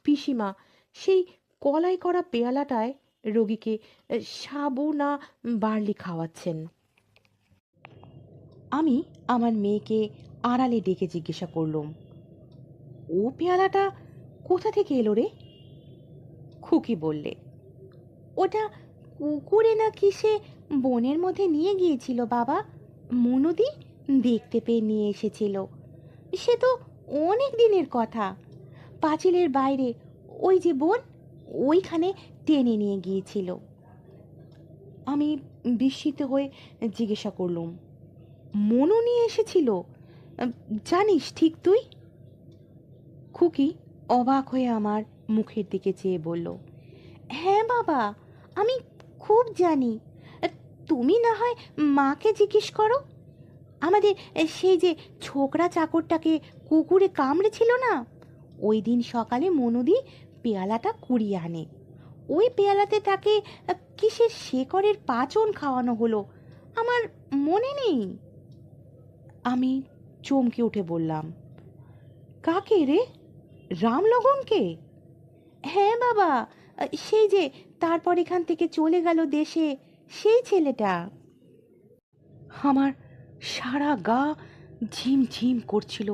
পিসিমা সেই কলাই করা পেয়ালাটায় রোগীকে সাবু না বার্লি খাওয়াচ্ছেন। আমি আমার মেয়েকে আড়ালে ডেকে জিজ্ঞাসা করলুম, ও পেয়ালাটা কোথা থেকে এলো রে? খুকি বললে, ওটা কুকুরে না কিসে বনের মধ্যে নিয়ে গিয়েছিল বাবা, মনুদি দেখতে পেয়ে নিয়ে এসেছিল। সে তো অনেক দিনের কথা। পাঁচিলের বাইরে ওই যে বন, ওইখানে টেনে নিয়ে গিয়েছিল। আমি বিস্মিত হয়ে জিজ্ঞাসা করলুম, মনু নিয়ে এসেছিল? আহ, জানিস ঠিক তুই? খুকি অবাক হয়ে আমার মুখের দিকে চেয়ে বলল, হ্যাঁ বাবা, আমি খুব জানি। তুমি না হয় মাকে জিজ্ঞেস করো। আমাদের সেই যে ছোকরা চাকরটাকে কুকুরে কামড়েছিল না, ওই দিন সকালে মনুদি পেয়ালাটা কুড়িয়ে আনে। ওই পেয়ালাতে তাকে কিসের শেকড়ের পাচন খাওয়ানো হলো আমার মনে নেই। আমি চমকে উঠে বললাম, কাকে রে? রামলগনকে? হ্যাঁ বাবা, সেই যে তারপর এখান থেকে চলে গেল দেশে, সেই ছেলেটা। আমার সারা গা ঝিমঝিম করছিল।